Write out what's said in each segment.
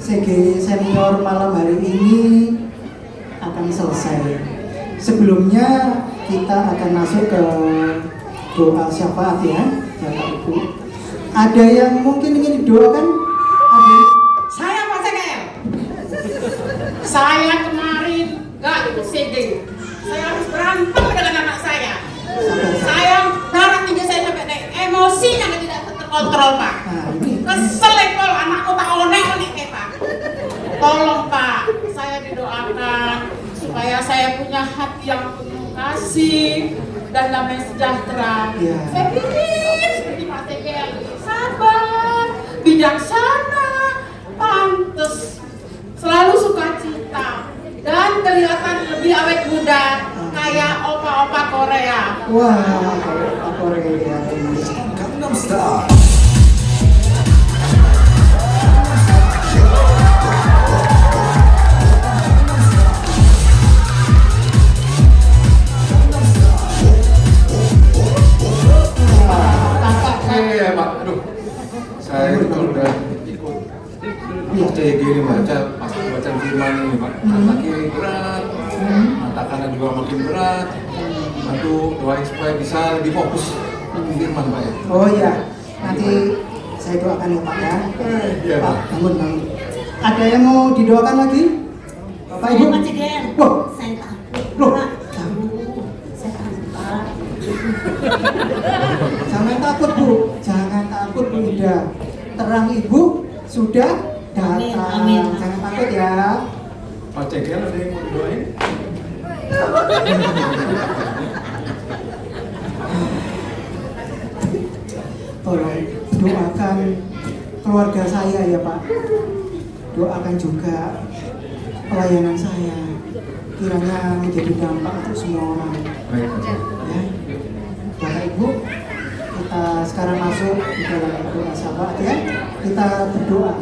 CG Senior malam hari ini akan selesai. Sebelumnya kita akan masuk ke doa syafaat ya, Bapak Ibu. Ada yang mungkin ingin didoakan? Ada? Saya Pak CGL. Saya kemarin gak ikut CG. Saya harus berantem dengan anak saya. Saya darah tinggi saya sampai naik, emosinya tidak terkontrol Pak. Kesel kalau anakku tak onek-onek Pak. Tolong Pak, saya didoakan supaya saya punya hati yang penuh kasih dan damai sejahtera. Saya ingin seperti Pak CGL, sabar, bijaksana, pantes, selalu sukacita dan kelihatan lebih awet muda kayak opa-opa Korea. Wah, opa Korea ini. Gangnam Style. Iya Pak, aduh, saya itu kalau udah ikut CG ini baca firman ini Pak, mata kiri berat, mata kanan juga makin berat, bantu doain supaya bisa lebih fokus firman Pak ya. Oh iya, nanti saya doakan ya Pak ya. Iya Pak, Pak. bangun. Ada yang mau didoakan lagi? Bapak Ibu? Pak CGL. Wah, Saya takut. loh, Saya takut Pak. jangan takut Bu, jangan takut Bu Ida. Terang Ibu sudah datang. Amin, amin. Jangan takut ya. Pak CGL ada yang mau didoain? Tolong doakan keluarga saya ya Pak. Doakan juga pelayanan saya. Kiranya menjadi dampak untuk semua orang. Baik Pak. Ya. Bapak Ibu, kita sekarang masuk di dalam doa syafaat ya. Kita berdoa.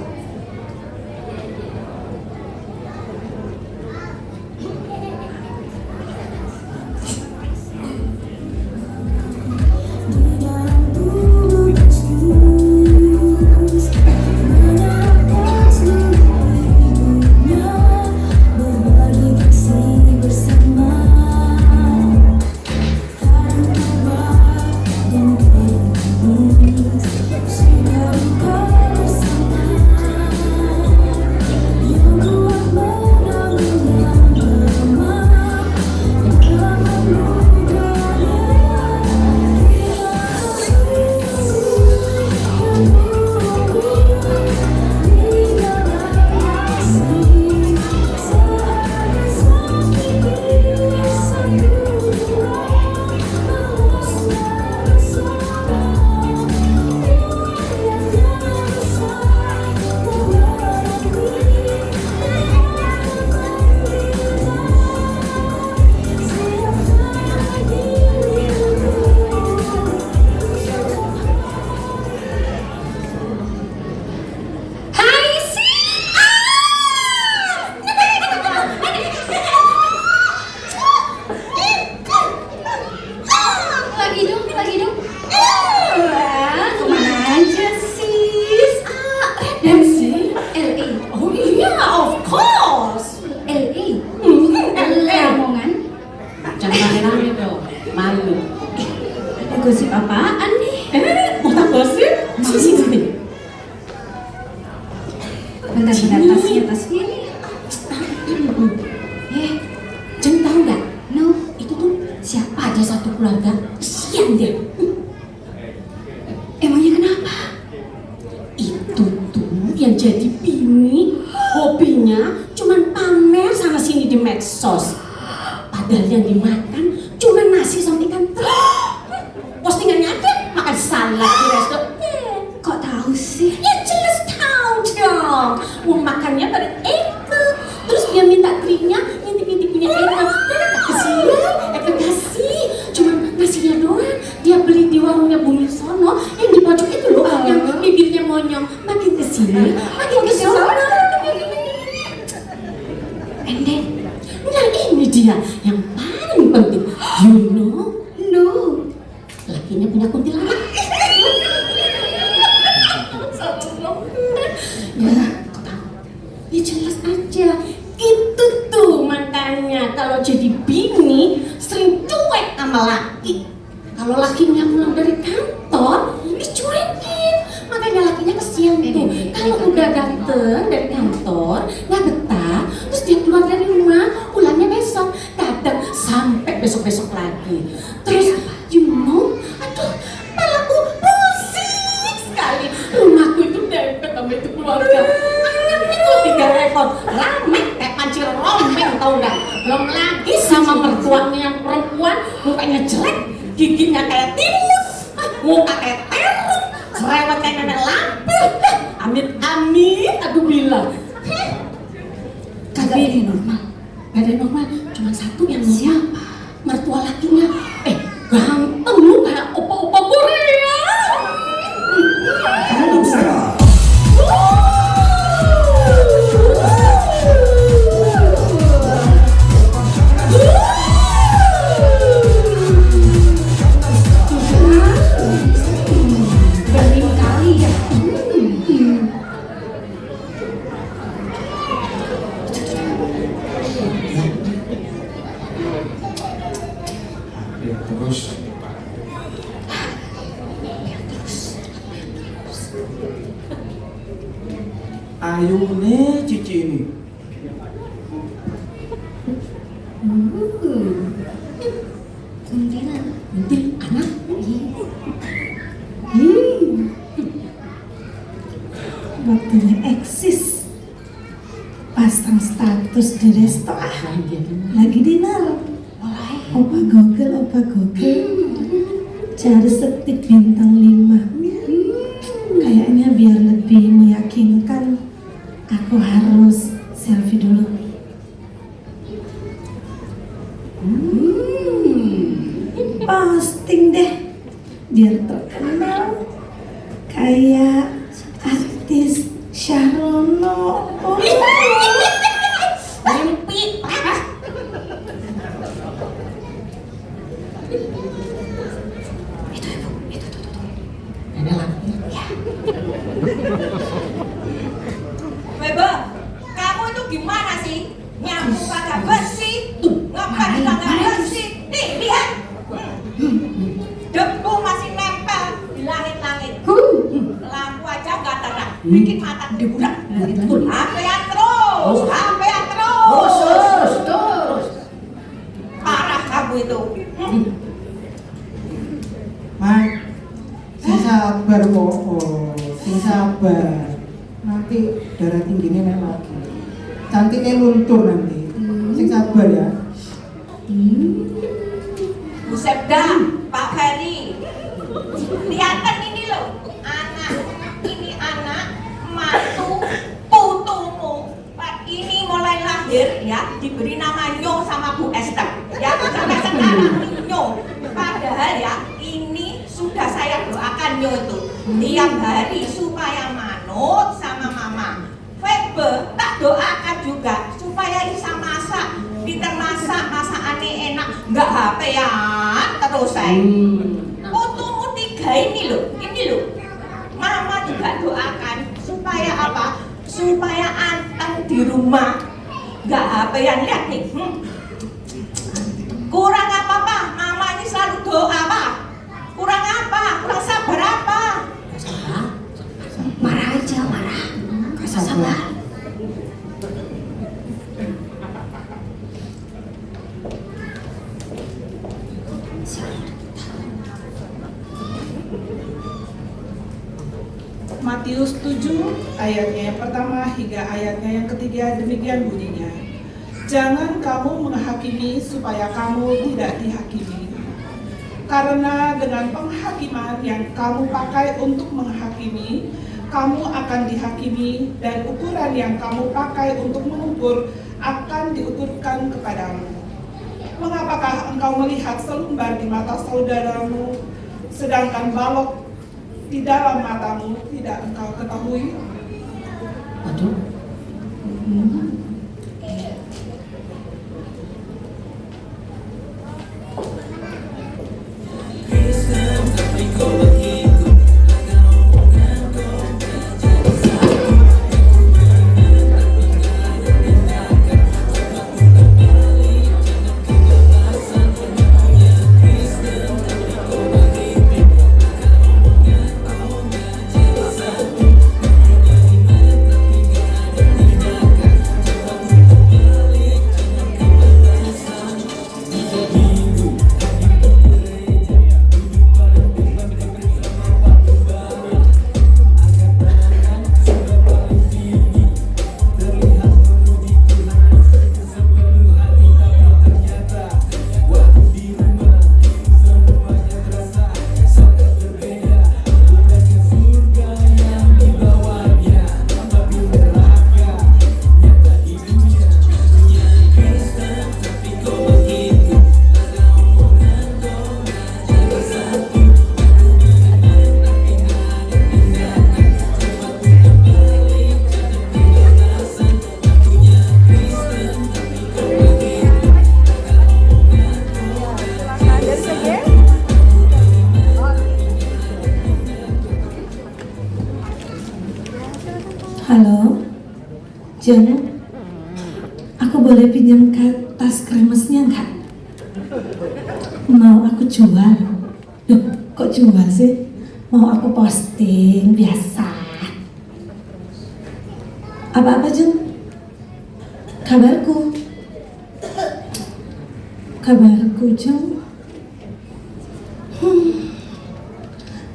Lagi dong. Kemana aja sis? MC? LA. Oh iya, of course. LA. Lamongan. Jangan rame-rame dong, malu. Ada gosip apaan nih? Mau tak gosip? Sini. Bentar, tasnya nih. Jen tahu nggak? No. Itu tuh siapa aja satu keluarga, kesian dia. Emangnya kenapa? Itu tuh yang jadi bini, hobinya cuman pamer sana sini di medsos. Padahal yang dimakan cuma nasi sama ikan terus. Postingannya ada makan salad di resto. Kok tahu sih? Ya jelas tahu dong. Mau makannya pada itu. Terus dia minta triknya, ngintip-ngintip punya Eka. Dan tak kasih. Cuma nasinya doang. Dia beli di warungnya Bumi Sono yang di pojok itu loh, yang bibirnya monyong. Makin kesini, makin kesono. And then, nah ini dia yang paling penting. You know, No. lakinya punya kuntilanak. Ya, kau tahu. jadi bini sering cuek sama laki. Kalau lakinya pulang dari kantor, dicuekin. Makanya lakinya kesian tuh. Kalau udah dateng dari kantor, nggak betah, terus dia keluar dari rumah, pulangnya besok, kadang sampai besok-besok lagi. Terus, aduh, kepalaku pusing sekali. Rumahku itu dempet sama itu keluarga. Anaknya tuh 3 ekor, rame kayak panci rombeng, tau nggak? Belum lagi sama mertuanya yang perempuan, mukanya jelek, giginya kayak timus, muka kayak terung, cerewet kayak nenek lampir. Amit-amit aku bilang. Kagak ada normal. Gak ada normal, cuma satu yang normal. Siapa? Mertua lakinya. Ganteng lu kayak opa-opa Korea. Berlin kali ya. Ya, terus ayune cici ini. Kuntilan. Nanti anak. Waktunya eksis, pasang status di resto, lagi dinner. Opa Google, cari setip bintang 5. Kayaknya biar lebih meyakinkan, aku harus selfie dulu. Posting deh, biar terkenal kayak artis Syahrono. Mimpi. Nenek lampir. Bebe, kamu itu gimana sih? Nyapu kagak bersih, ngapa kagak bersih? Nih, lihat. Debu masih nempel di langit-langit. Lampu aja nggak terang, bikin mata dibudak. Sampean terus, sampean terus. Parah kamu itu. Mak, sing sabar kok, sing sabar. Nanti darah tingginya naik lagi. Cantiknya luntur nanti. Sing sabar ya. Buset dah, Pak Ferry. Lihatan ini loh, ini anak mantu putumu. Pak ini mulai lahir ya, diberi nama Nyong sama Bu Esther. Ya, sampai sekarang Nyong. Padahal ya, ini sudah saya doakan Nyong itu tiap hari supaya manut sama mama. Febe tak doakan juga supaya bisa masak, pinter masak, masakannya enak, nggak HP-an terus saya. Putumu 3 ini loh, mama juga doakan supaya apa? Supaya anteng di rumah, nggak HP-an. Lihat nih, kurang apa-apa, mama ini selalu doa Pak. Kurang apa? Kurang sabar apa? Marah aja, marah. Sabar. Matius 7 ayatnya yang pertama hingga ayatnya yang ketiga demikian bunyinya. Jangan kamu menghakimi supaya kamu tidak dihakimi. Karena dengan penghakiman yang kamu pakai untuk menghakimi, kamu akan dihakimi, dan ukuran yang kamu pakai untuk mengukur akan diukurkan kepadamu. Mengapakah engkau melihat selembar di mata saudaramu, sedangkan balok di dalam matamu tidak engkau ketahui? Waduh. Jeng, aku boleh pinjam tas kremesnya nggak? Mau aku jual. Loh, kok jual sih? Mau aku posting biasa. Apa-apa Jeng? Kabarku Jeng,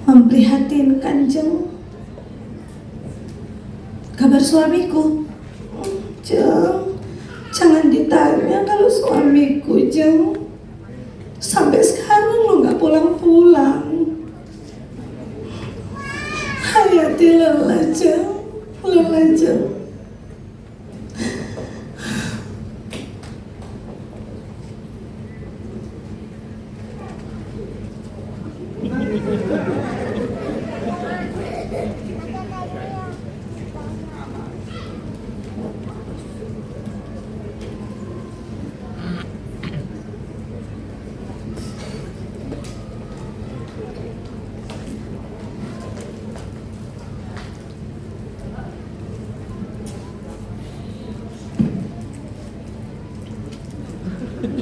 memprihatinkan Jeng. Kabar suamiku, Jeng, jangan ditanya kalau suamiku Jeng. Sampai sekarang lo nggak pulang-pulang. Hayati lelah Jeng.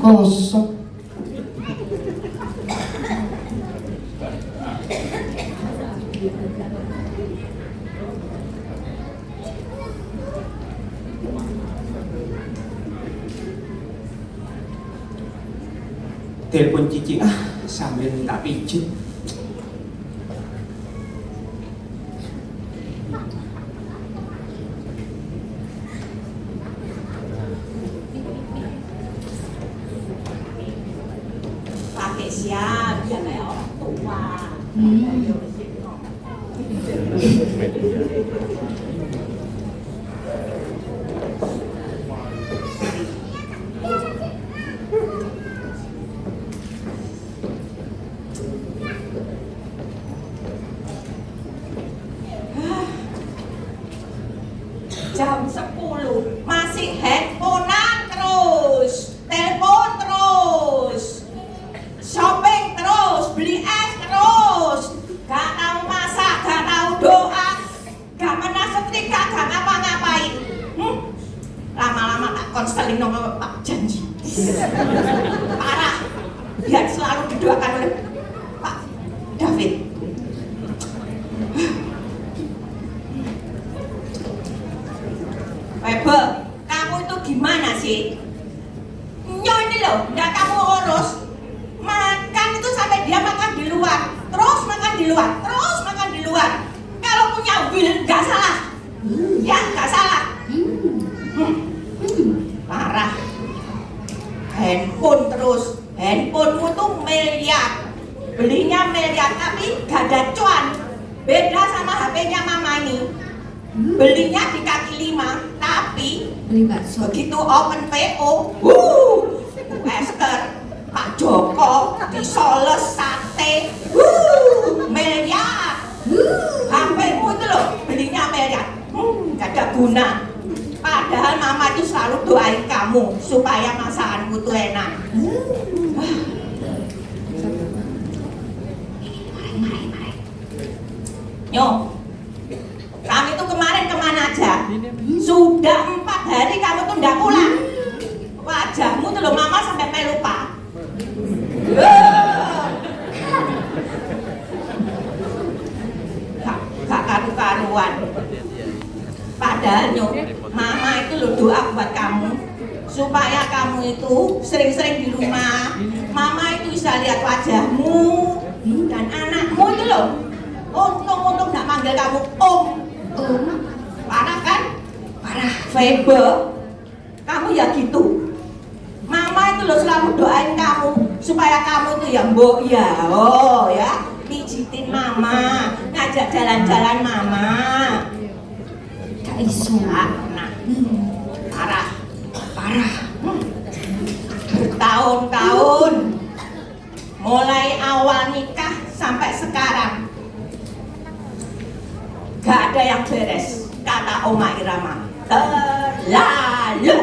Kosong. Telepon Cici sambil minta pijit. Pakai siap, ya kayak orang tua. Jam 10 masih handphonean terus, telepon terus, shopping terus, beli es terus, gak tahu masak, gak tahu doa, gak pernah setrika, gak ngapa-ngapain. Lama-lama tak konseling nomor Pak janji. Parah, biar selalu didoakan oleh Pak David. Webe, kamu itu gimana sih? Nyo ini loh, nggak kamu urus. Makan itu sampai dia makan di luar, terus makan di luar, terus makan di luar. Kalau punya will nggak salah, ya nggak salah. Parah. Handphone terus, handphonemu tuh miliar, belinya miliar tapi gak ada cuan. Beda sama HP-nya mama ini. Belinya di kaki 5, tapi Beli bakso. begitu open PO, Esther, Pak Joko, disoles sate, miliar. HP-mu itu loh, belinya miliar, gak ada guna. Padahal mama itu selalu doain kamu supaya masakanmu tuh enak. Nyo, kamu itu kemarin kemana aja? Sudah 4 hari kamu tuh nggak pulang. Wajahmu tuh loh mama sampai pelupa. Gak karu-karuan. Padahal Nyo, mama itu loh doa buat kamu supaya kamu itu sering-sering di rumah. Mama itu bisa lihat wajahmu dan anakmu itu loh. Untung gak manggil kamu Om. Parah kan? Parah. Febe, kamu ya gitu. Mama itu loh selalu doain kamu supaya kamu tuh ya mbok ya, oh ya, pijitin mama, ngajak jalan-jalan mama. Gak iso. Nah, parah. Bertahun-tahun, mulai awal nikah sampai sekarang, gak ada yang beres, kata Oma Irama. Terlalu.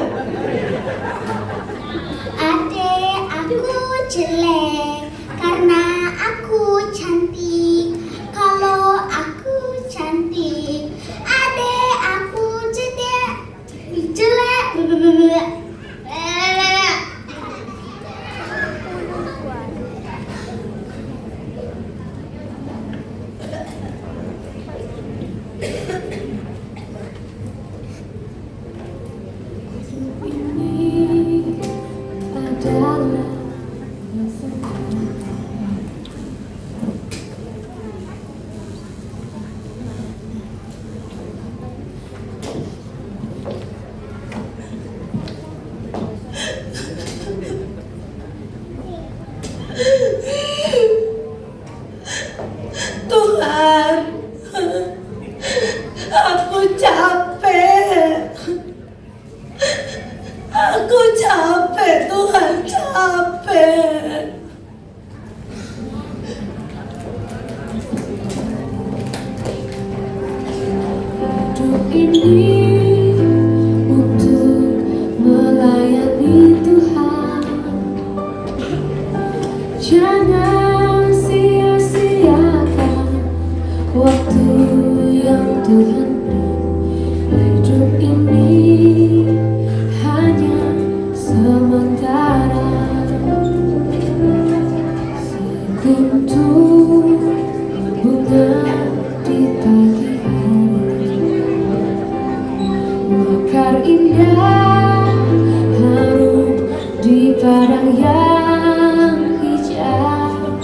Adek, aku jelek karena aku cantik. Kalau aku cantik, adek aku jelek. Tuhan, aku capek. Aku capek, Tuhan, capek. Hidup ini untuk melayani Tuhan. Jangan sia-siakan waktu yang Tuhan beri. Hidup ini hanya sementara. Sekuntum bunga di pagi hari, mekar indah harum di padang yang hijau.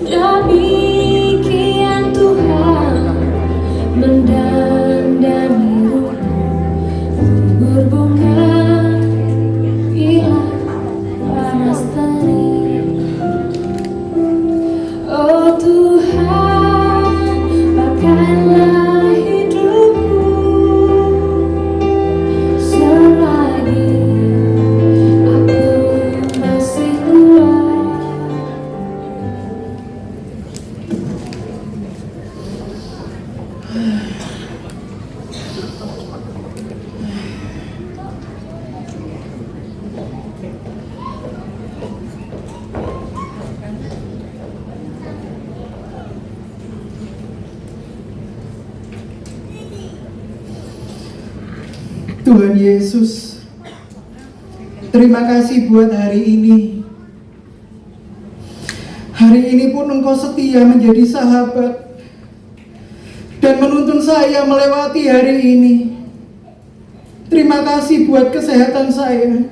Demikian Tuhan mendandani gugur bunga hilang panas terik. Oh Tuhan, pakailah hidupku selagi aku masih kuat. Tuhan Yesus, terima kasih buat hari ini. Hari ini pun Engkau setia menjadi sahabat dan menuntun saya melewati hari ini. Terima kasih buat kesehatan saya,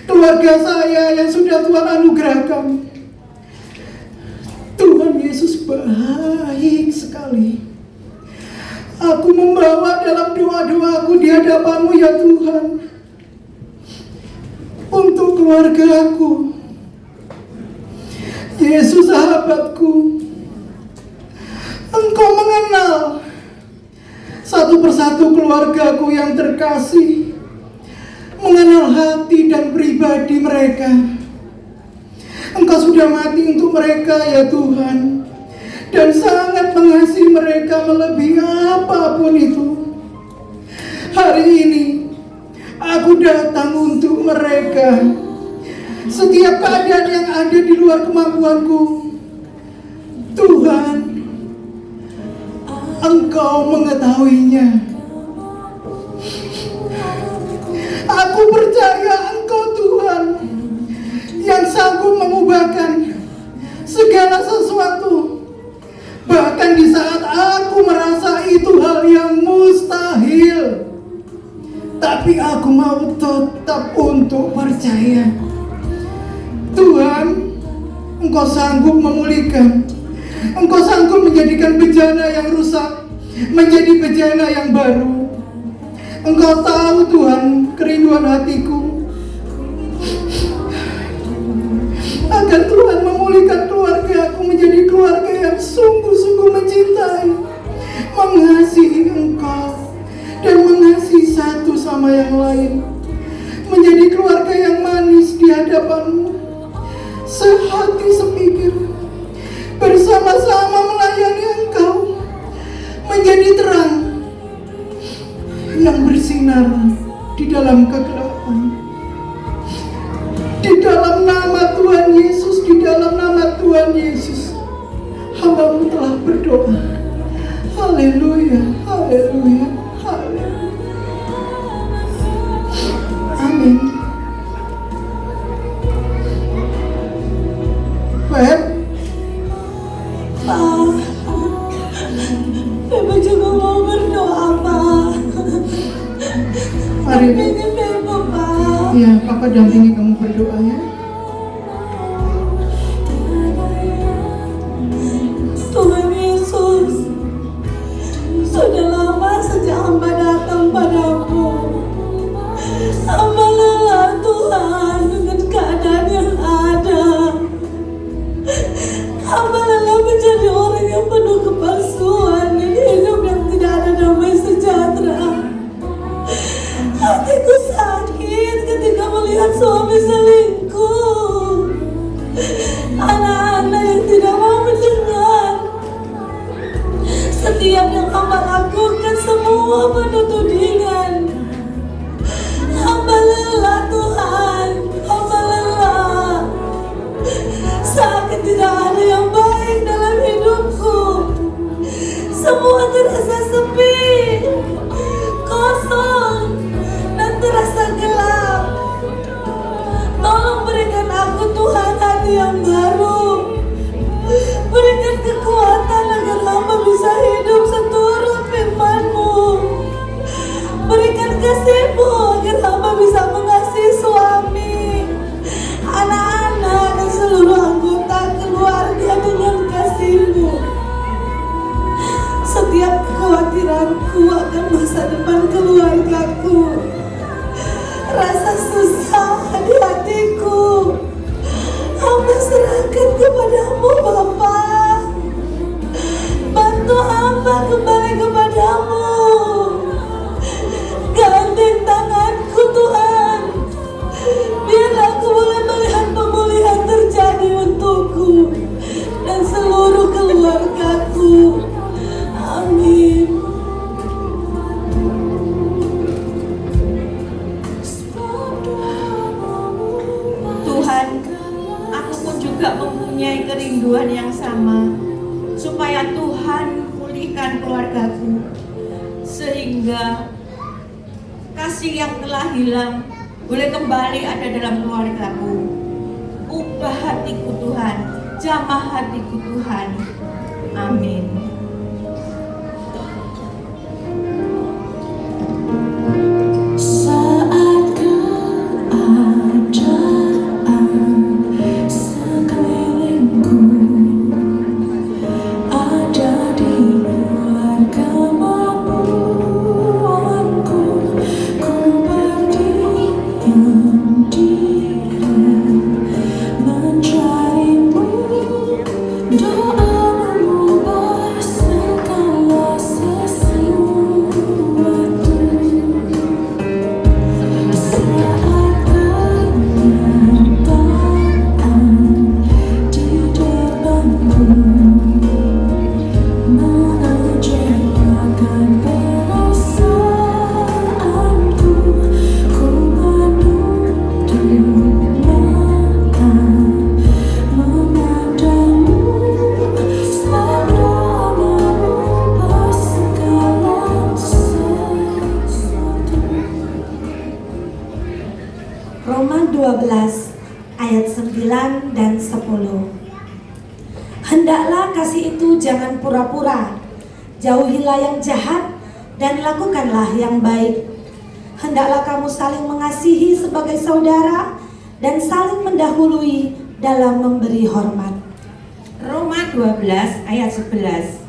keluarga saya yang sudah Tuhan anugerahkan. Tuhan Yesus baik sekali. Aku membawa dalam doa-doaku di hadapan-Mu ya Tuhan, untuk keluarga-Ku. Yesus sahabatku, Engkau mengenal satu persatu keluarga-Ku yang terkasih, mengenal hati dan pribadi mereka. Engkau sudah mati untuk mereka ya Tuhan, dan sangat mengasihi mereka melebihi apapun itu. Hari ini aku datang untuk mereka. Setiap keadaan yang ada di luar kemampuanku, Tuhan, Engkau mengetahuinya. Aku percaya Engkau Tuhan yang sanggup mengubahkan segala sesuatu. Bahkan di saat aku merasa itu hal yang mustahil, tapi aku mau tetap untuk percaya. Tuhan, Engkau sanggup memulihkan. Engkau sanggup menjadikan bejana yang rusak menjadi bejana yang baru. Engkau tahu Tuhan kerinduan hatiku, agar Tuhan memulihkan keluarga aku menjadi keluarga yang sungguh-sungguh mencintai, mengasihi Engkau, dan mengasihi satu sama yang lain. Menjadi keluarga yang manis di hadapan-Mu, sehati sepikir, bersama-sama melayani Engkau, menjadi terang yang bersinar di dalam kegelapan. Di dalam nama Tuhan Yesus, di dalam nama Tuhan Yesus, hamba-Mu telah berdoa. Haleluya, haleluya, haleluya. dampingi Febo, Pak. Iya, Papa dampingi kamu berdoa ya. Tuhan Yesus, sudah lama sejak hamba datang padamu. Hamba lelah Tuhan dengan keadaan yang ada. Hamba lelah menjadi orang yang penuh kepalsuan dan hidup yang tidak ada damai sejahtera. Hatiku sakit ketika melihat suami selingkuh, anak-anak yang tidak mau mendengar. Setiap yang hamba lakukan semua penuh tudingan. Hamba lelah Tuhan, hamba lelah. Sakit tidak ada yang baik dalam hidupku. Semua terasa sepi, kosong, dan terasa gelap. Tolong berikan aku Tuhan hati yang baru. Berikan kekuatan agar hamba bisa hidup seturut firman-Mu. Berikan kasih-Mu agar hamba bisa mengasihi suami, anak-anak, dan seluruh anggota keluarga dengan kasih-Mu. Setiap kekhawatiranku akan masa depan keluargaku, rasa susah di hatiku, hamba serahkan kepadamu Bapa. Bantu hamba kembali kepadamu. Gandeng tanganku Tuhan, biarlah aku boleh melihat pemulihan terjadi untukku dan seluruh keluargaku. Amin. Tuhan, aku pun juga mempunyai kerinduan yang sama, supaya Tuhan pulihkan keluargaku, sehingga kasih yang telah hilang boleh kembali ada dalam keluargaku. Ubah hatiku Tuhan, jamah hatiku Tuhan. Amin. Saat keadaan sekelilingku ada di luar kemampuanku, ku berdiam diri mencarimu. Doa mengubah segala sesuatu. Saat kenyataan di depanku mengecewakan perasaanku, ku menutup mata memandangmu. Sebab doa mengubah segala sesuatu. Roma 12 ayat 9 dan 10. Hendaklah kasih itu jangan pura-pura. Jauhilah yang jahat dan lakukanlah yang baik. Hendaklah kamu saling mengasihi sebagai saudara dan saling mendahului dalam memberi hormat. Roma 12 ayat 11.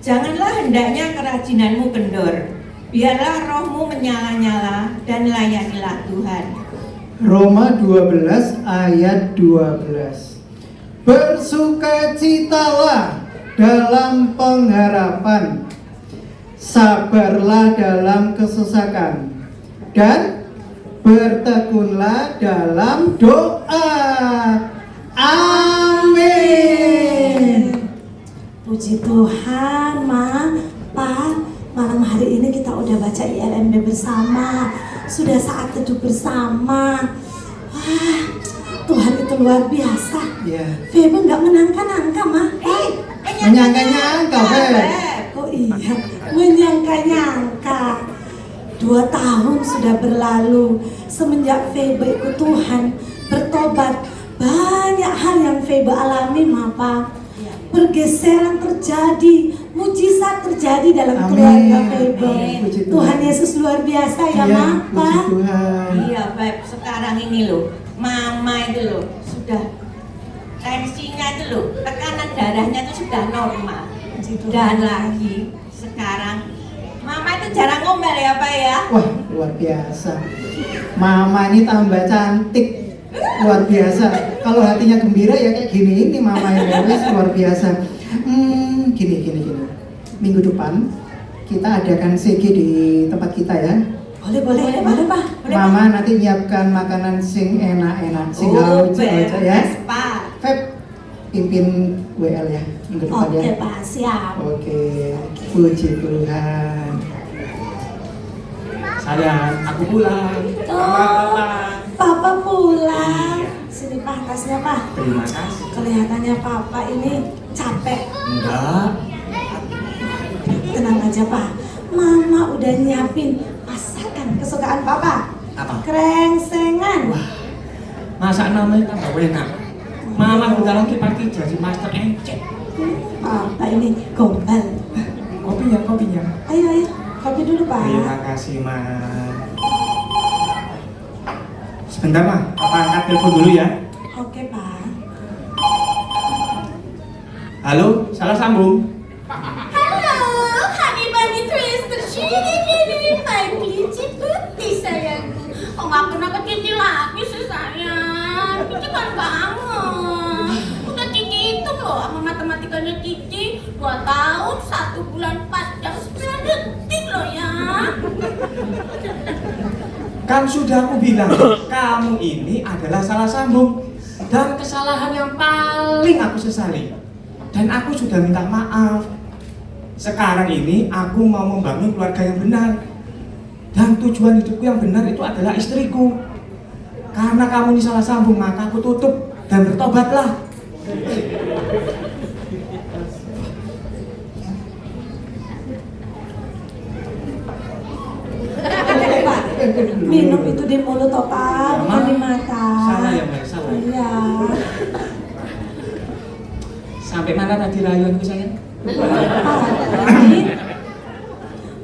Janganlah hendaknya kerajinanmu kendor, biarlah rohmu menyala-nyala dan layanilah Tuhan. Roma 12 ayat 12. Bersukacitalah dalam pengharapan, sabarlah dalam kesesakan, dan bertekunlah dalam doa. Amin. Puji Tuhan, Ma, Pa, malam hari ini kita udah baca ILMB bersama. Sudah saat teduh bersama. Wah, Tuhan itu luar biasa. Ya. Febo nggak menyangka-nyangka, Ma. Menyangka-nyangka, Feb. Oh iya, menyangka-nyangka. 2 tahun sudah berlalu semenjak Febo ikut Tuhan, bertobat. Banyak hal yang Febo alami, Ma, Pa. pergeseran terjadi, mujizat terjadi dalam Amin. keluarga Febo. Amin. Puji Tuhan. Tuhan Yesus luar biasa ya, Iya, Ma, puji Pa. Tuhan. Iya, Beb, sekarang ini loh, Mama itu loh sudah tensinya itu loh, tekanan darahnya itu sudah normal. Dan lagi sekarang Mama itu jarang ngomel ya, Pak ya. Wah, luar biasa. Mama ini tambah cantik. Luar biasa. Kalau hatinya gembira ya kayak gini ini Mama yang beres, luar biasa. Gini. Minggu depan kita adakan CG di tempat kita ya. Boleh, Pak. Mama nanti nyiapkan makanan sing enak-enak, sing Oh, lucu Beb, aja ya. Pak. Feb, pimpin WL ya minggu depan ya. Oke, Pak, siap. Oke, puji Tuhan. Sayang, aku pulang. Papa pulang. Sini Pak, tasnya Pak. Terima kasih. Kelihatannya Papa ini capek. Enggak. Tenang aja Pak, Mama udah nyiapin masakan kesukaan Papa. Apa? Krengsengan. Masak namanya tambah enak. Mama bentar lagi pasti jadi master encet. Papa ini gombal. Kopinya. Ayo, kopi dulu Pak. Terima kasih, Ma. Sebentar, Ma. Papa angkat telepon dulu ya. Oke Pak. Halo, salah sambung. Halo, Honey Bunny Twister. Sini, my Cici putih sayangku. Oh, nggak pernah ke Cici lagi sih sayang. Cici kan banget. Udah Cici itu loh sama matematikanya Cici 2 tahun 1 bulan 4 jam 9 detik loh ya. Kan sudah aku bilang, kamu ini adalah salah sambung dan kesalahan yang paling aku sesali. Dan aku sudah minta maaf. Sekarang ini aku mau membangun keluarga yang benar. Dan tujuan hidupku yang benar itu adalah istriku. Karena kamu ini salah sambung, maka aku tutup dan bertobatlah. Pak, minum itu di mulut toh Pak, bukan di mata. Salah ya, Mbak, salah. Iya. Sampai mana tadi rayuanku sayang? Pak, ini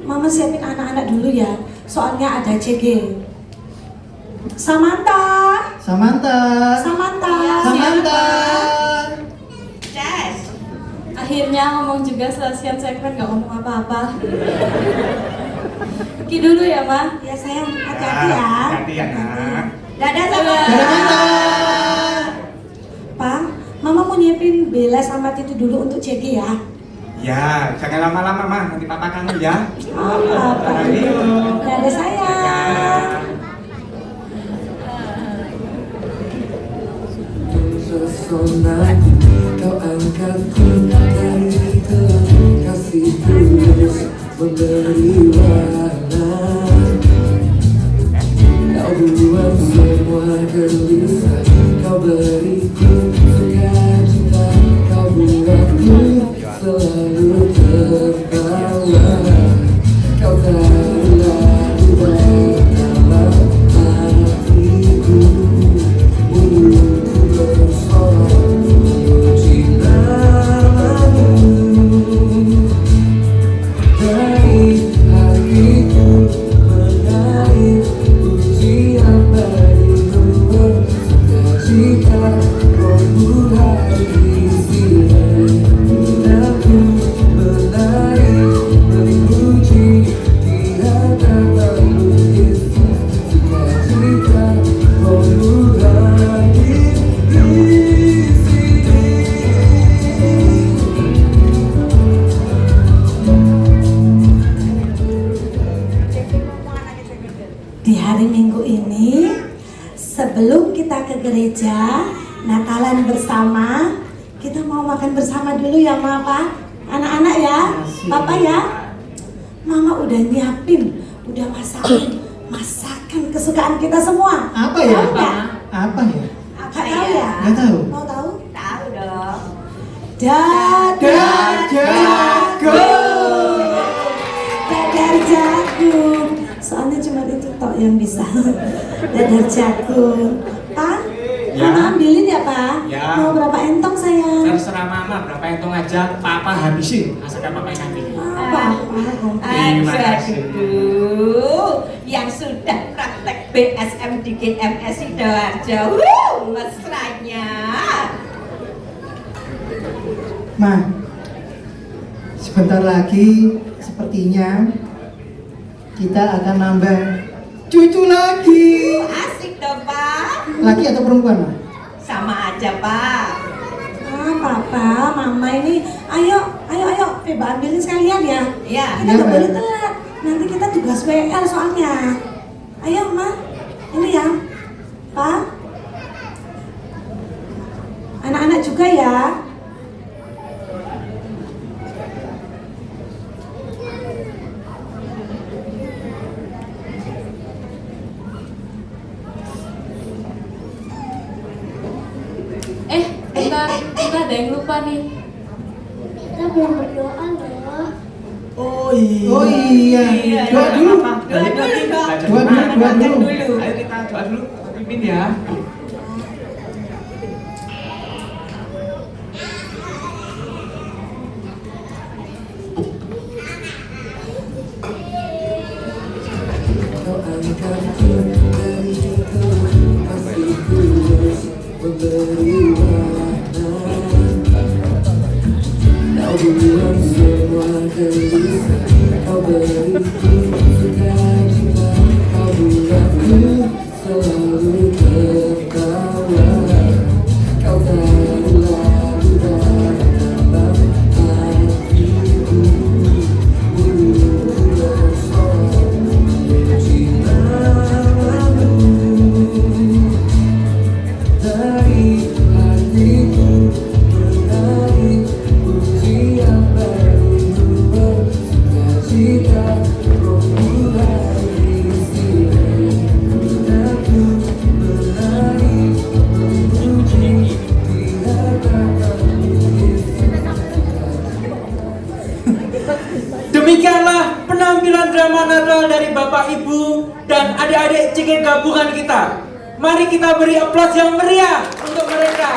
Mama siapin anak-anak dulu ya, soalnya ada CG. Samantha. Jess. Akhirnya ngomong juga selesai segmen, nggak ngomong apa-apa. Pergi dulu ya, Ma. Ya sayang, hati-hati ya. Hati-hati ya, Nak. Dadah Dadah. Samantha. Pak, Mama mau nyiapin Bella sama Titu dulu untuk CG ya. Ya, jangan lama-lama, Ma. Nanti papa kangen ya. Apa? Ayo. Dadah sayang. Pesona kau angkatku dari kasih tulus memberi warna. Kau buat semua gelisah, kau beriku sukacita, kau buatku selalu tertawa. Kau taruhlah di dalam hatiku. Di hari Minggu ini, sebelum kita ke gereja, Natalan bersama, kita mau makan bersama dulu ya Ma, Pak. Anak-anak ya, Papa ya. Mama udah nyiapin, udah masakan kesukaan kita semua. Apa ya? Tahu nggak? Apa ya? Nggak tahu ya? Nggak tahu. Mau tahu? Tahu dong. Dadar jagung. Dadar jagung. Soalnya cuma itu tok yang bisa. Dadar jagung. Pak, Ya. Mama ambilin ya Pak. Ya. Mau berapa entong sayang? Terserah Mama berapa entong aja, Papa habisin asalkan Papa yang nanti. Terima kasih. Aduh, yang sudah praktek BSM di GMS Sidoarjo, mesranya. Ma, sebentar lagi sepertinya kita akan nambah cucu lagi. Asik dong Pak. Laki atau perempuan, Ma? Sama aja Pak. Papa, Mama ini, ayo, Beba ambilin sekalian ya. Iya. Kita Iya, nggak Mbak. boleh telat. Nanti kita tugas WL soalnya. Ayo, Ma. Ini ya, Pak. Anak-anak juga ya. Bentar, kita ada yang lupa nih. Kita belum berdoa loh. Oh iya. Oh iya, doa dulu. Doa dulu. Ayo kita doa dulu, pimpin ya. Demikianlah penampilan drama Natal dari Bapak Ibu dan adik-adik CK gabungan kita. Mari kita beri aplaus yang meriah untuk mereka.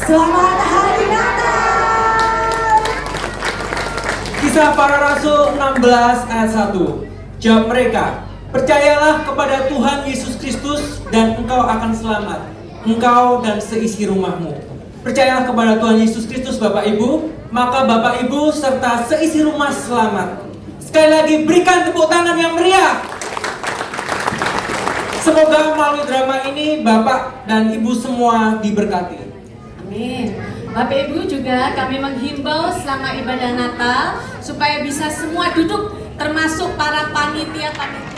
Selamat Hari Natal. Kisah Para Rasul 16 ayat 1. Jawab mereka, percayalah kepada Tuhan Yesus Kristus dan engkau akan selamat, engkau dan seisi rumahmu. Percayalah kepada Tuhan Yesus Kristus Bapak Ibu, maka Bapak Ibu serta seisi rumah selamat. Sekali lagi berikan tepuk tangan yang meriah. Semoga melalui drama ini Bapak dan Ibu semua diberkati. Amin. Bapak Ibu juga kami menghimbau selama ibadah Natal supaya bisa semua duduk termasuk para panitia-panitia.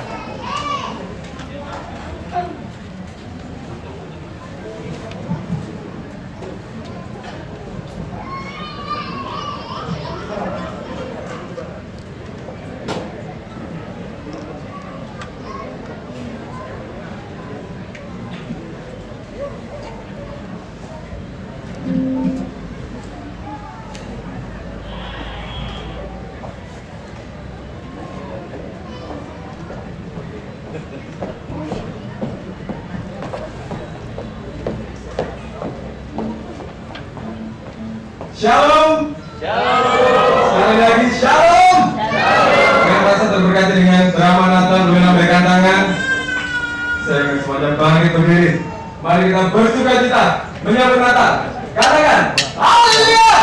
Shalom. Sekali lagi shalom. Dengan rasa terberkati dengan drama Natal menambahkan tangan. Saya ingin semuanya bangkit berdiri. Mari kita bersuka cita menyambut Natal. Katakan, haleluya.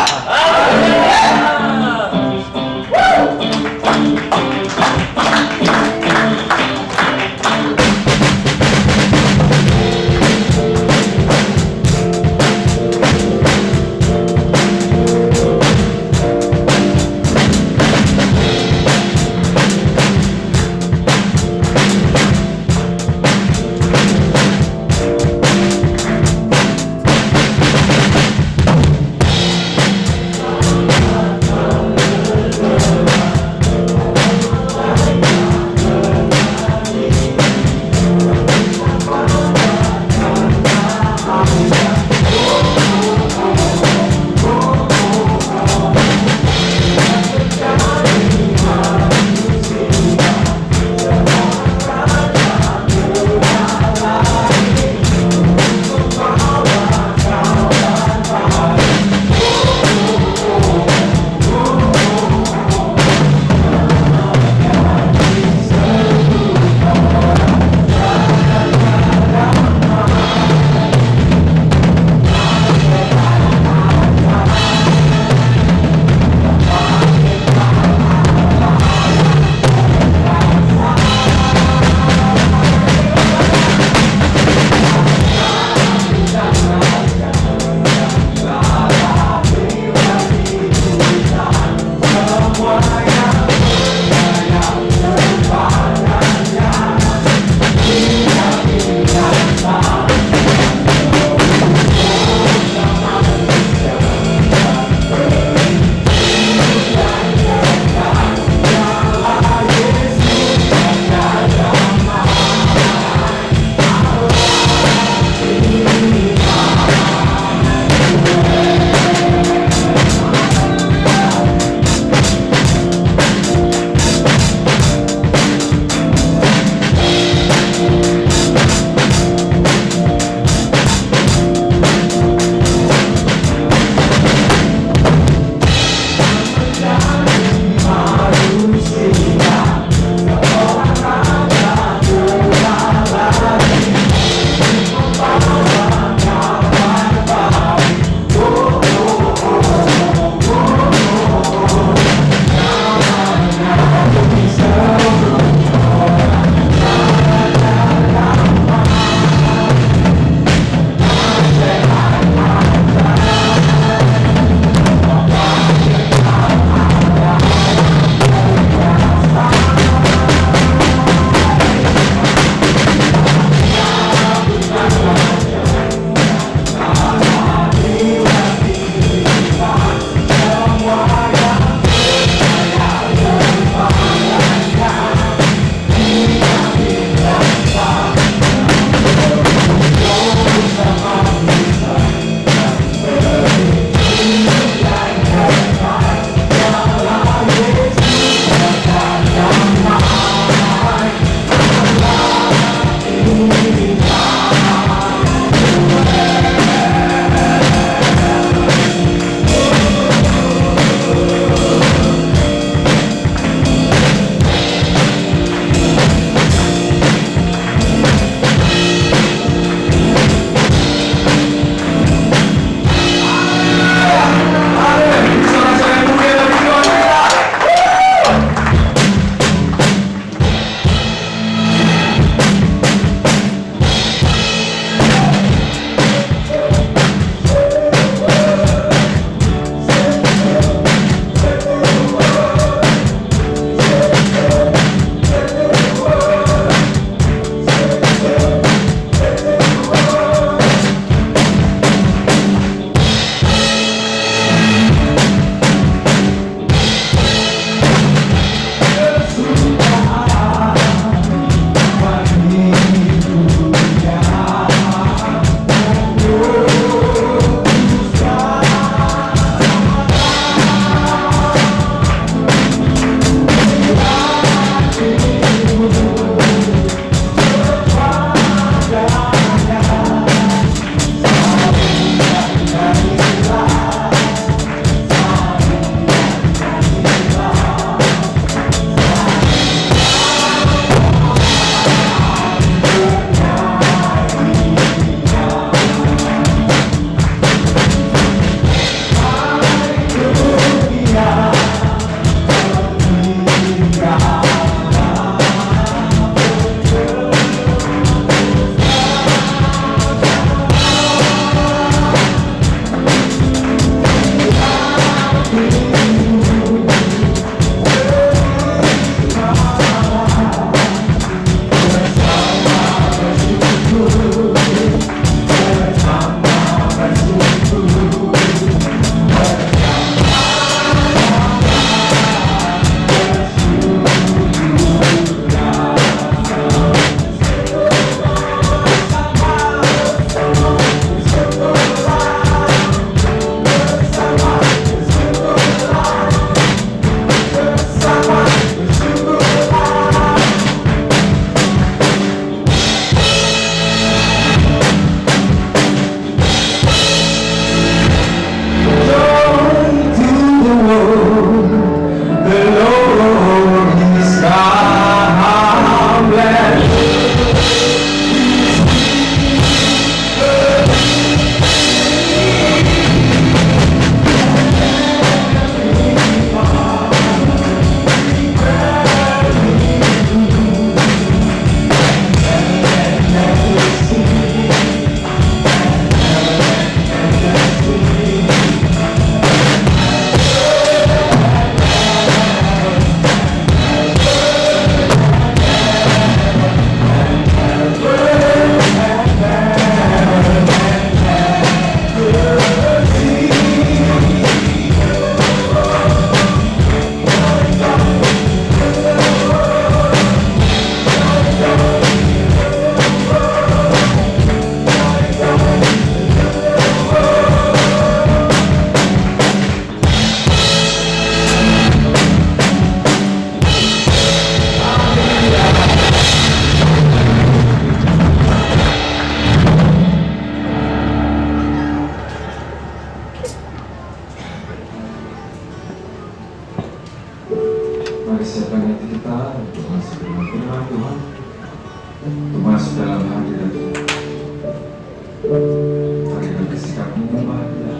berikan sikapmu yang bahagia.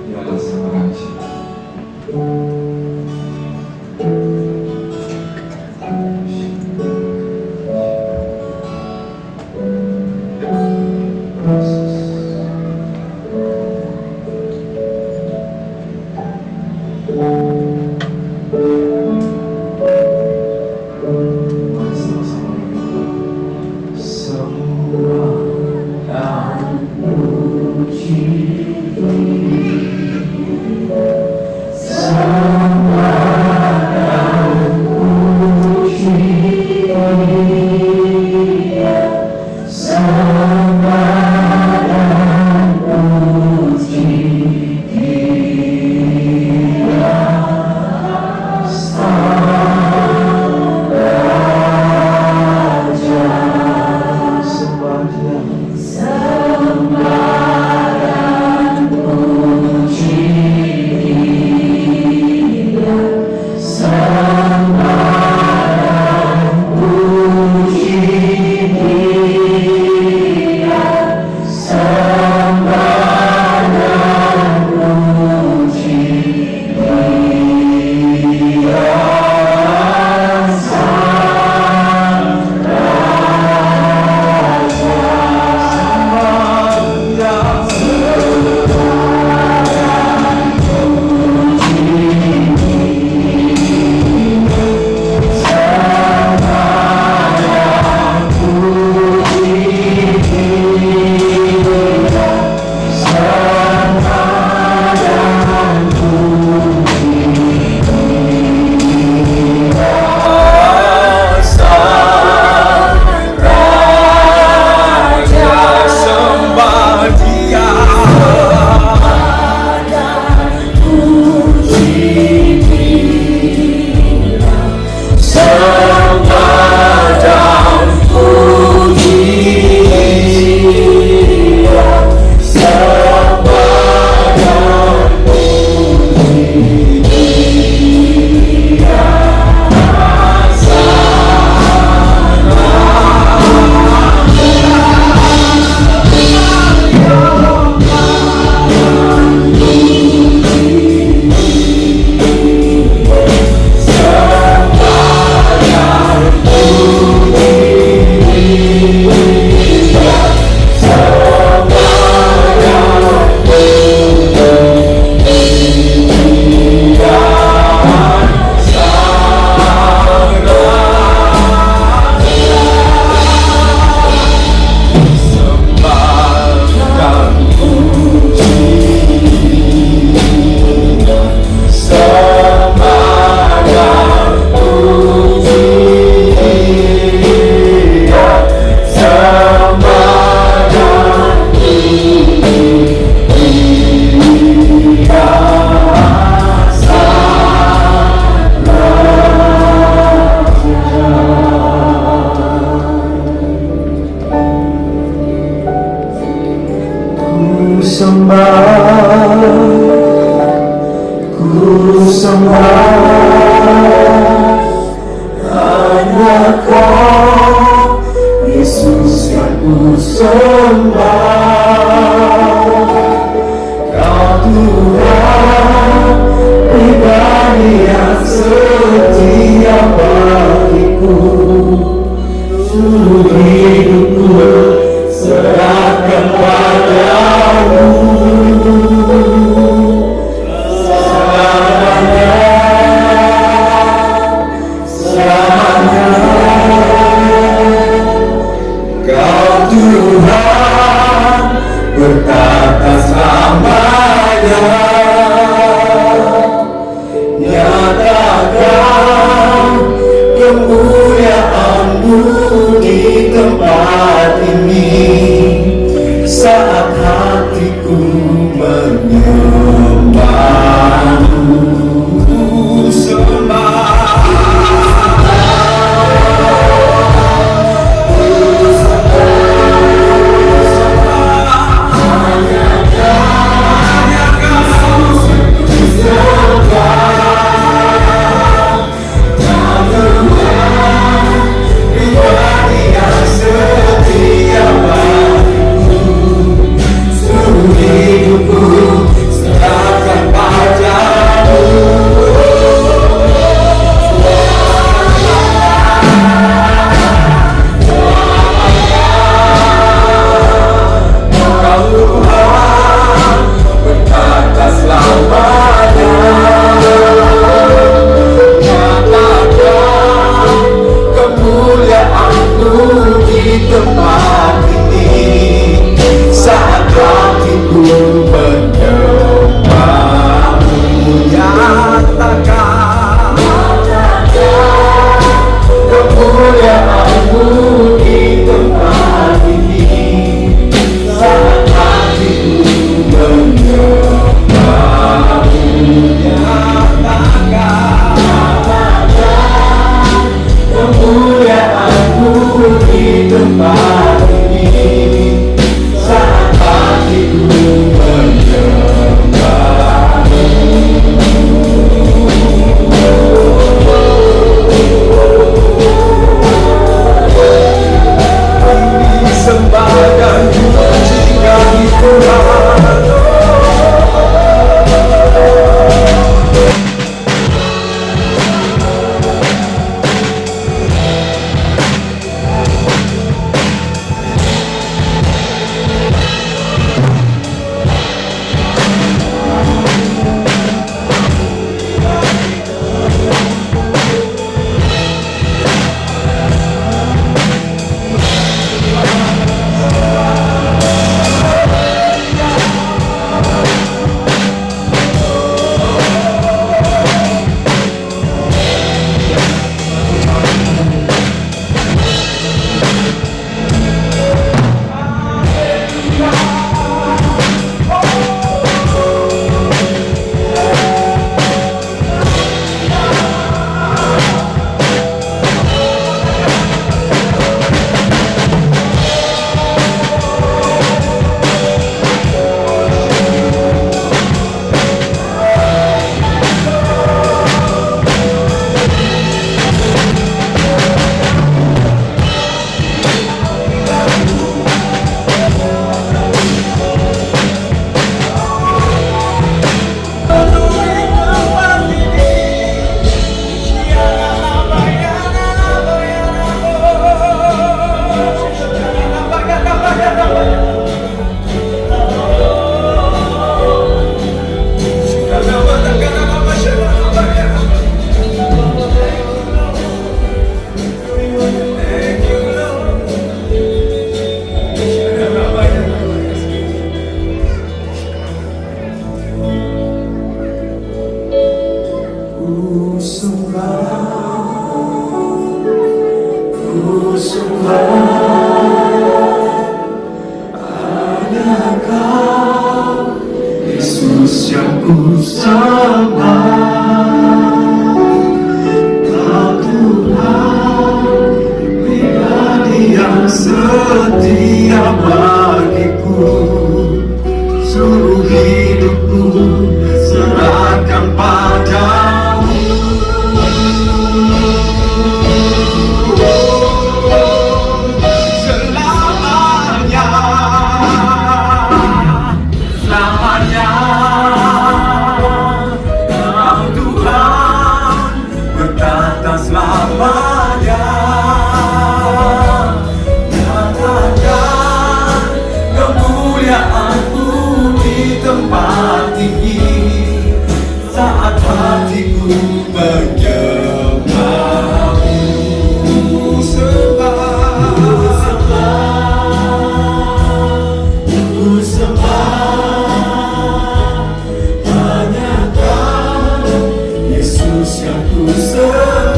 Ialah Sang Raja. Hanya Setia bagiku, seluruh hidupku serahkan padamu. Selamanya, selamanya, Kau Tuhan berkata selamanya. Tempat tinggi saat hatiku menyembahmu, ku sembah hanya Kau, Yesus yang ku sembah.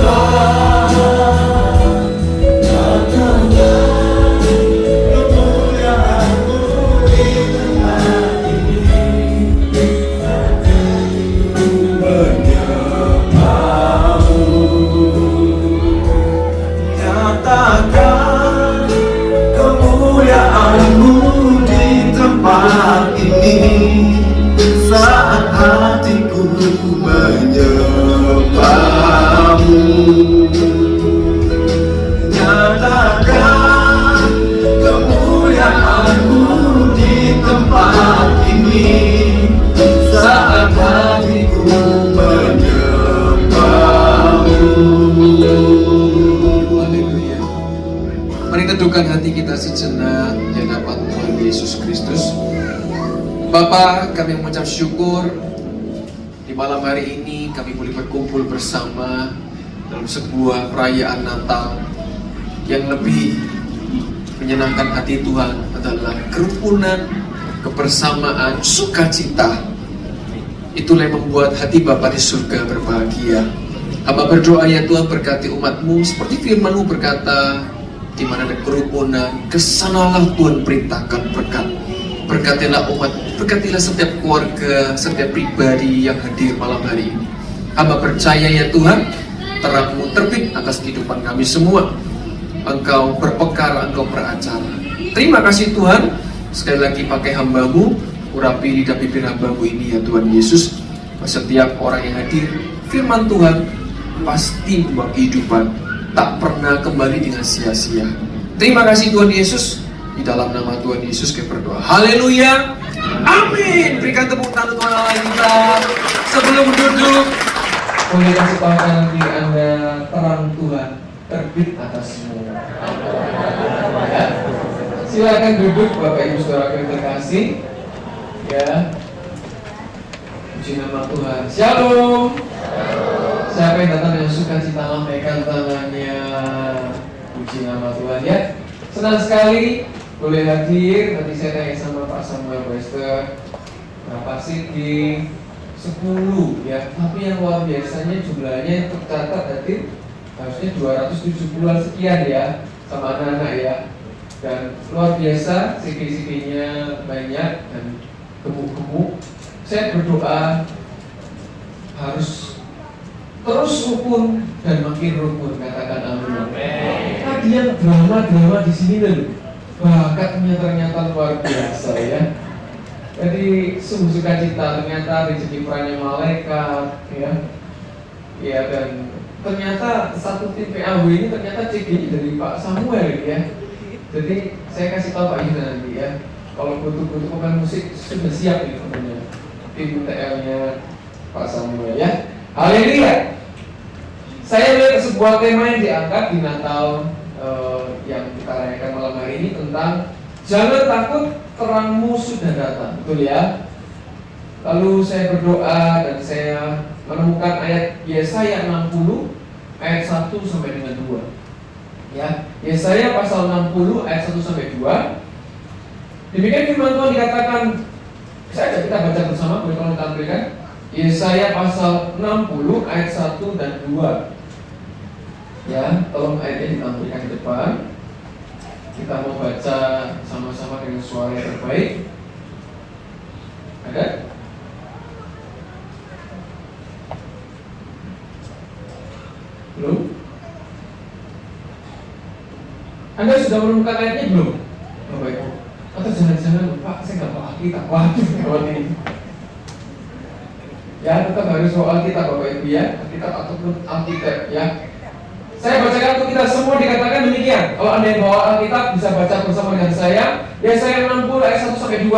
Tempat ini saat hatiku menyembahmu, nyatakan kemuliaanmu di tempat ini saat hatiku menyembahmu. Haleluya. Mari teduhkan hati kita sejenak di hadapan Tuhan Yesus Kristus. Bapa, kami mengucap syukur di malam hari ini kami boleh berkumpul bersama dalam sebuah perayaan Natal yang lebih menyenangkan hati Tuhan adalah kerukunan, kebersamaan, sukacita. Itulah yang membuat hati Bapa di surga berbahagia. Hamba berdoa ya Tuhan, berkati umat-Mu seperti firman-Mu berkata, di mana ada kerukunan, kesanalah Tuhan perintahkan berkat. Berkatilah umat, berkatilah setiap keluarga, setiap pribadi yang hadir malam hari ini. Hamba percaya ya Tuhan, terang-Mu terbit atas kehidupan kami semua. Engkau berpekar, Engkau beracara. Terima kasih Tuhan, sekali lagi pakai hamba-Mu, urapi lidah bibir hamba-Mu ini ya Tuhan Yesus. Setiap orang yang hadir, firman Tuhan pasti membawa kehidupan, tak pernah kembali dengan sia-sia. Terima kasih Tuhan Yesus. Di dalam nama Tuhan Yesus kami berdoa. Haleluya. Amin. Berikan tepuk tangan Tuhan Allah kita. Sebelum duduk, boleh kasih tahu kanan kiri Anda, terang Tuhan terbit atasmu. Ya. Silakan duduk Bapak Ibu Saudara yang terkasih. Ya. Puji nama Tuhan. Shalom. Siapa yang datang dengan sukacita lambaikan tangannya. Puji nama Tuhan ya. Senang sekali boleh hadir. Nanti saya tanya sama Pak Samuel Wester berapa sih di 10 ya. Tapi yang luar biasanya jumlahnya tercatat hadir harusnya 270-an sekian ya, sama anak-anak ya. Dan luar biasa, CG-CG-nya banyak dan gemuk-gemuk. Saya berdoa harus terus rukun dan makin rukun, katakan amin. Tadi yang drama-drama di sini loh, bakatnya ternyata luar biasa ya. Jadi sungguh sukacita, ternyata rezeki perannya malaikat ya. Ya, dan ternyata satu tim PAW ini ternyata CGI dari Pak Samuel ya. Jadi saya kasih tahu Pak Yuda nanti ya, kalau butuh pemain musik sudah siap nih temennya, tim TL-nya Pak Samuel ya. Haleluya. Saya melihat sebuah tema yang diangkat di Natal yang kita rayakan malam hari ini tentang jangan takut, terangmu sudah datang, betul ya. Lalu saya berdoa dan saya menemukan ayat Yesaya 60 ayat 1 sampai dengan 2. Ya, Yesaya pasal 60 ayat 1 sampai 2. Demikian firman Tuhan dikatakan. Saya ajak kita baca bersama, boleh tolong ditampilkan. Yesaya pasal 60 ayat 1 dan 2. Ya, tolong ayatnya ditampilkan ke depan. Kita mau baca sama-sama dengan suara yang terbaik. Ada? Belum? Anda sudah menemukan ayatnya belum? Bapak Ibu? Atau jangan-jangan Pak, saya nggak bawa Alkitab. Waduh, kawan ini. Ya, tetap harus bawa Alkitab Bapak Ibu ya. Alkitab ataupun Alkitab ya. Saya bacakan untuk kita semua, dikatakan demikian. Kalau Anda yang bawa Alkitab bisa baca bersama dengan saya. Yesaya 60 ayat 1-2.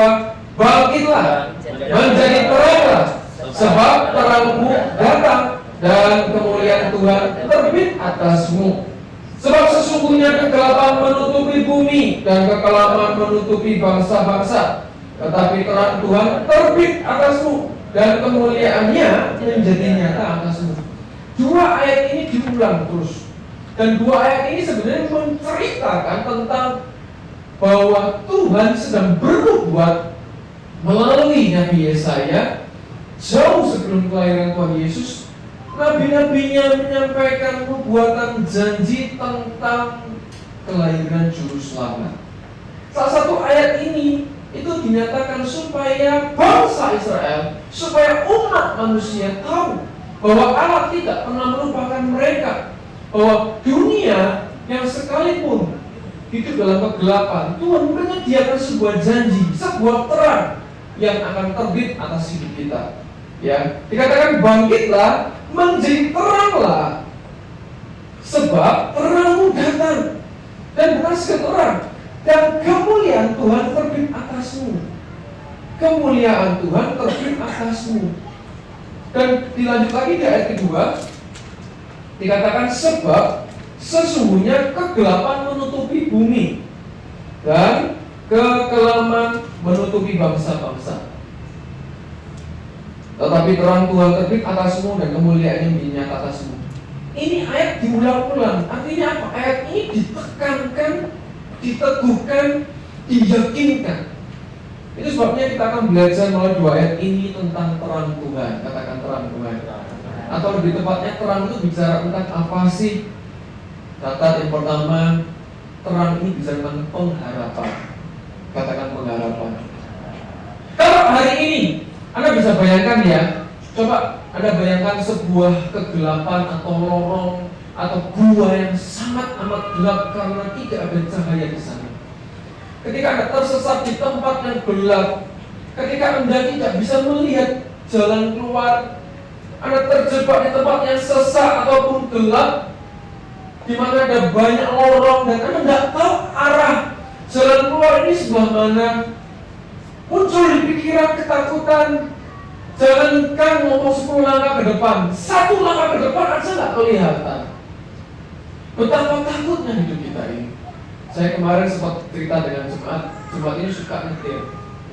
Bangkitlah, menjadi teranglah, sebab terangmu datang dan kemuliaan Tuhan terbit atasmu. Sebab sesungguhnya kegelapan menutupi bumi dan kekelaman menutupi bangsa-bangsa, tetapi terang Tuhan terbit atasmu dan kemuliaannya menjadi nyata atasmu. Dua ayat ini diulang terus, dan dua ayat ini sebenarnya menceritakan tentang bahwa Tuhan sedang bernubuat melalui Nabi Yesaya jauh sebelum kelahiran Tuhan Yesus. Nabi-nabinya menyampaikan nubuatan janji tentang kelahiran Juru Selamat. Salah satu ayat ini itu dinyatakan supaya bangsa Israel, supaya umat manusia tahu bahwa Allah tidak pernah melupakan mereka, bahwa dunia yang sekalipun hidup dalam kegelapan, Tuhan menyediakan sebuah janji, sebuah terang yang akan terbit atas hidup kita. Ya, dikatakan bangkitlah, menjadi teranglah, sebab terangmu datang, dan bukan sekedar terang, dan kemuliaan Tuhan terbit atasmu. Kemuliaan Tuhan terbit atasmu. Dan dilanjut lagi di ayat kedua, dikatakan sebab sesungguhnya kegelapan menutupi bumi dan kekelaman menutupi bangsa-bangsa, tetapi terang Tuhan terbit atasmu dan kemuliaannya menjadi nyata atasmu. Ini ayat diulang-ulang. Artinya apa? Ayat ini ditekankan, diteguhkan, diyakinkan. Itu sebabnya kita akan belajar melalui dua ayat ini tentang terang Tuhan. Katakan terang Tuhan. Atau lebih tepatnya terang itu bicara tentang apa sih? Catat yang pertama, terang ini bicara tentang pengharapan. Katakan pengharapan. Kalau hari ini Anda bisa bayangkan ya, coba Anda bayangkan sebuah kegelapan atau lorong atau gua yang sangat amat gelap karena tidak ada cahaya di sana. Ketika Anda tersesat di tempat yang gelap, ketika Anda tidak bisa melihat jalan keluar, Anda terjebak di tempat yang sesak ataupun gelap, di mana ada banyak lorong dan Anda tidak tahu arah jalan keluar ini sebelah mana. Muncul di pikiran ketakutan. Jangankan ngomong 10 langkah ke depan, 1 langkah ke depan aja nggak kelihatan. Betapa takutnya hidup kita ini. Saya kemarin sempat cerita dengan jemaat ini suka nyetir.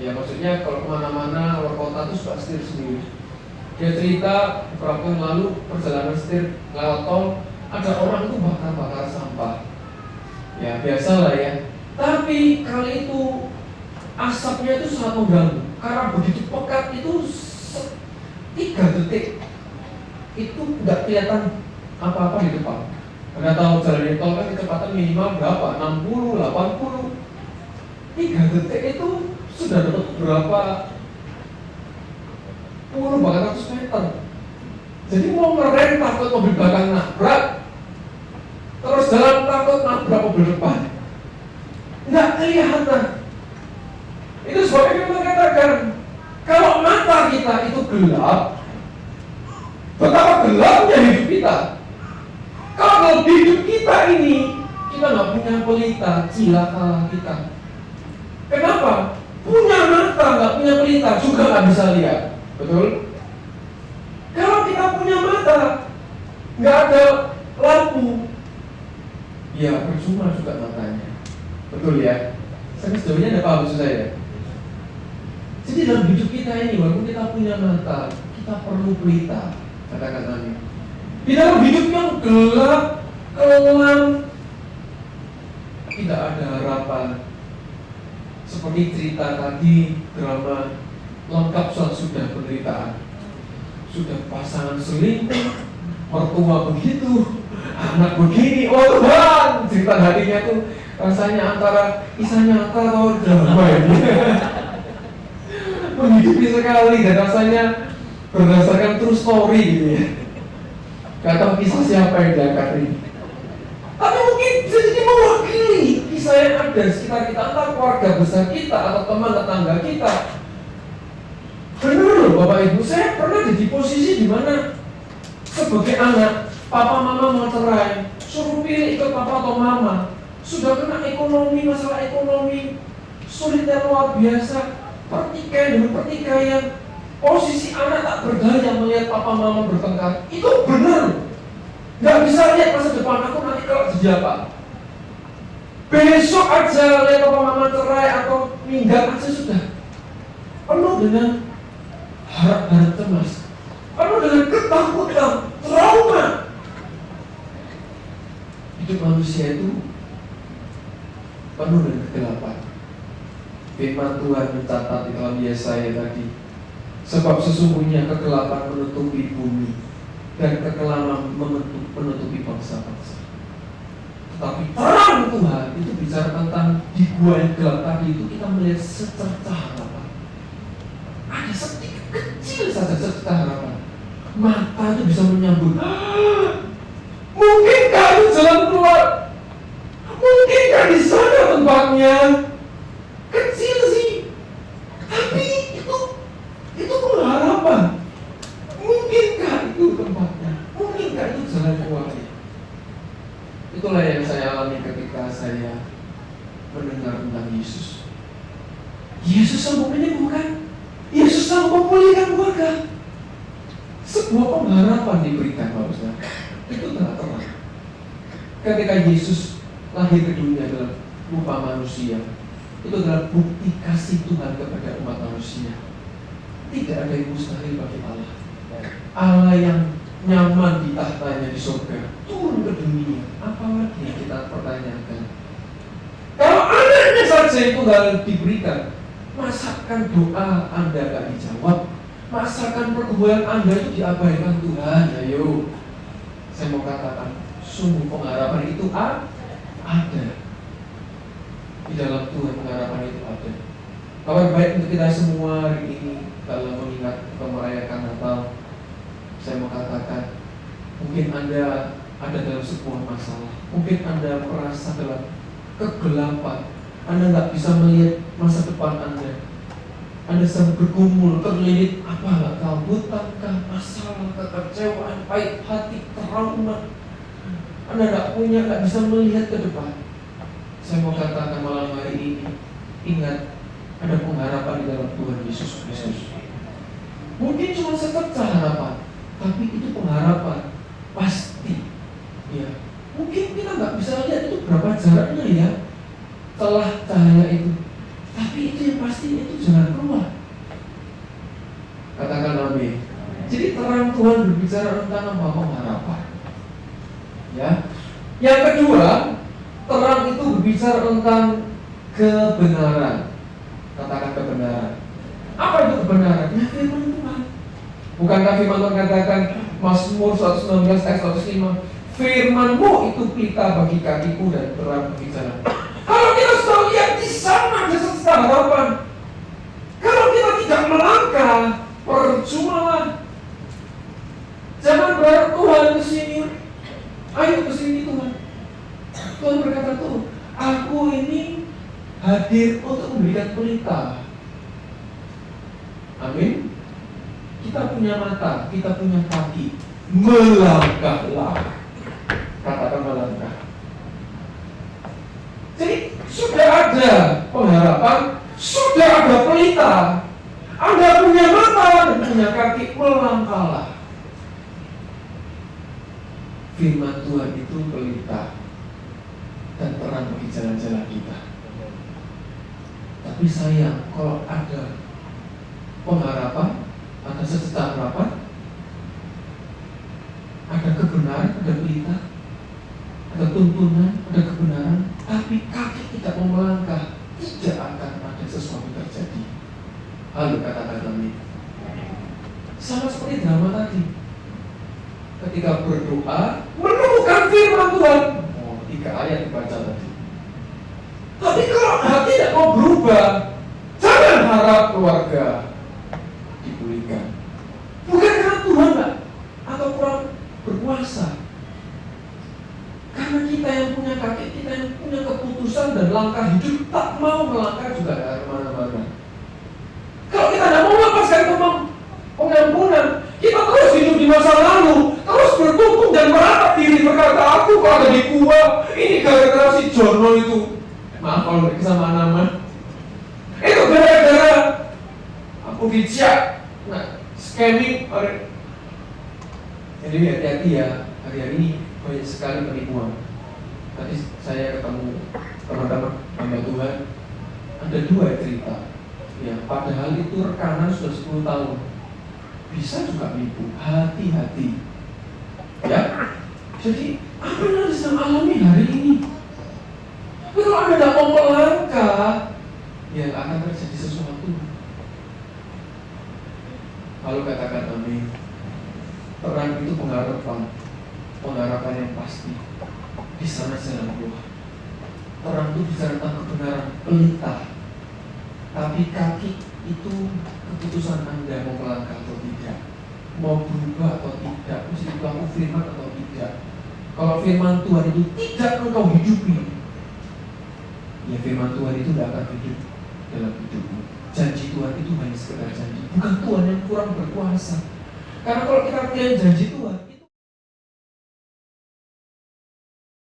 Ya maksudnya kalau kemana-mana luar kota itu suka setir sendiri. Dia cerita beberapa yang lalu perjalanan setir lewat tol, ada orang itu bakar-bakar sampah. Ya biasa lah ya. Tapi kali itu asapnya itu sangat mengganggu karena begitu pekat itu 3 detik itu tidak kelihatan apa-apa di depan. Anda tahu jalan tol kan kecepatan minimal berapa? 60, 80. 3 detik itu sudah dapat berapa puluh bahkan ratus meter. Jadi mau ngerem takut mobil belakang nabrak, terus jalan takut nabrak mobil depan, nggak kelihatan. Itu sebabnya kita katakan kalau mata kita itu gelap, betapa gelapnya hidup kita. Kalau hidup kita ini kita nggak punya pelita, cilakalah kita. Kenapa? Punya mata nggak punya pelita juga nggak bisa lihat, betul? Kalau kita punya mata, nggak ada lampu, ya percuma juga matanya, betul ya? Sampai sejauh ini ada paham maksud saya? Jadi dalam hidup kita ini, walaupun kita punya mata, kita perlu pelita. Katakan amin. Di dalam hidup yang gelap, kelam, tidak ada harapan. Seperti cerita tadi, drama lengkap sudah penderitaan. Sudah pasangan selingkuh, mertua begitu, anak begini, oh Tuhan, cerita hatinya tuh rasanya antara kisah nyata atau drama ini. Menghidupi sekali dan rasanya berdasarkan true story gitu ya. Gak tahu kisah siapa yang diangkat ini. Tapi mungkin bisa jadi mewakili kisah yang ada di sekitar kita, entah keluarga besar kita atau teman tetangga kita. Benar loh Bapak Ibu, saya pernah di posisi di mana sebagai anak, papa mama mau cerai, suruh pilih ikut papa atau mama. Sudah kena ekonomi, masalah ekonomi sulit dan luar biasa. Pertikaian demi pertikaian, posisi anak tak berdaya melihat papa mama bertengkar. Itu benar. Gak bisa lihat masa depan aku nanti kalau jadi apa. Besok aja lihat papa mama cerai atau minggat aja sudah penuh dengan harap-harap cemas, penuh dengan ketakutan, trauma. Hidup manusia itu penuh dengan kegelapan. Firman Tuhan mencatat di dalam Yesaya tadi, sebab sesungguhnya kegelapan menutupi bumi dan kekelaman menutupi bangsa-bangsa. Tetapi terang Tuhan itu bicara tentang di gua yang gelap tadi itu kita melihat secercah harapan. Ada sedikit kecil saja secercah harapan. Mata itu bisa menyambut. Mungkinkah itu jalan keluar? Mungkinkah di sana tempatnya? Kecil sih, tapi itu pengharapan. Mungkinkah itu tempatnya? Mungkinkah itu jalan keluarnya? Itulah yang saya alami ketika saya mendengar tentang Yesus. Yesus sanggup menyembuhkan, Yesus sanggup memulihkan keluarga. Sebuah pengharapan diberikan Bapak Saudara. Itu telah terang. Ketika Yesus lahir ke dunia dalam rupa manusia, itu adalah bukti kasih Tuhan kepada umat manusia. Tidak ada yang mustahil bagi Allah. Allah yang nyaman di tahtanya di surga turun ke dunia. Apalagi yang kita pertanyakan? Kalau anaknya saja itu gak diberikan, masakan doa Anda gak dijawab? Masakan pergumulan Anda itu diabaikan Tuhan? Ayo, saya mau katakan, sungguh pengharapan itu ada. Di dalam Tuhan pengharapan itu ada. Kabar baik untuk kita semua hari ini dalam mengingat atau merayakan Natal. Saya mau katakan, mungkin Anda ada dalam sebuah masalah, mungkin Anda merasa dalam kegelapan, Anda nggak bisa melihat masa depan Anda. Anda sedang bergumul, terlilit apa nggak tahu, hutankah, masalah, kekecewaan, pahit hati, trauma. Anda nggak bisa melihat ke depan. Saya mau katakan malam hari ini, ingat ada pengharapan di dalam Tuhan Yesus Kristus. Mungkin cuma secercah harapan, tapi itu pengharapan pasti. Ya, mungkin kita nggak bisa lihat itu berapa jaraknya ya telah cahaya itu, tapi itu yang pasti itu jalan keluar. Katakan amin. Jadi terang Tuhan berbicara tentang apa? Pengharapan. Ya. Yang kedua, terang itu berbicara tentang kebenaran. Katakan kebenaran. Apa itu kebenaran? Ya firman Tuhan. Bukankah firman Tuhan katakan Mazmur 119 ayat 105, firman-Mu itu pelita bagi kakiku dan terang bagi jalan. Kalau kita sudah lihat di sana ada secercah harapan. Kalau kita tidak melangkah, percumalah. Jangan berharap Tuhan ke sini. Ayo ke sini Tuhan. Tuhan berkata tuh, aku ini hadir untuk memberikan pelita. Amin. Kita punya mata, kita punya kaki. Melangkahlah. Katakan melangkah. Jadi sudah ada pengharapan, sudah ada pelita. Anda punya mata dan punya kaki, melangkahlah. Firman Tuhan itu pelita dan terang bagi jalan-jalan kita. Tapi sayang kalau ada pengharapan, ada secercah harapan, ada kebenaran, ada pelita, ada tuntunan, ada kebenaran, tapi kaki tidak mau melangkah, tidak akan ada sesuatu terjadi. Halo, katakan amin. Sama seperti drama tadi. Ketika berdoa, menemukan firman ayat dibaca tadi. Tapi kalau hati tidak mau berubah, jangan harap keluarga dipulihkan. Bukan karena Tuhan Pak, atau kurang berkuasa. Karena kita yang punya kaki, kita yang punya keputusan dan langkah hidup, tak mau melangkah juga dari mana-mana. Kalau kita tidak mau lepaskan pengampunan, kita terus hidup di masa lalu, terus bertumbuh dan meratap diri berkata, aku kok ada di gua, ini gara-gara si Jono itu. Maaf kalau bersama nama. Itu gara-gara aku bijak, scamming. Jadi hati-hati ya, hari-hari ini banyak sekali penipuan. Tadi saya ketemu teman-teman hamba Tuhan, ada 2 cerita. Ya, padahal itu rekanan sudah 10 tahun. Bisa juga menipu, hati-hati. Ya, jadi apa yang harus kita alami hari ini? Tapi kalau Anda tidak mau melangkah, ya akan terjadi sesuatu. Lalu katakan amin. Terang itu pengharapan yang pasti. Di sana jalan keluar. Terang itu bicara tentang kebenaran pelita. Tapi kaki itu keputusan Anda mau melangkah atau tidak, mau berubah atau tidak, mesti berlaku firman atau tidak. Kalau firman Tuhan itu tidak engkau hidupi, ya firman Tuhan itu tidak akan hidup dalam hidupmu. Janji Tuhan itu hanya sekedar janji, bukan Tuhan yang kurang berkuasa. Karena kalau kita punya janji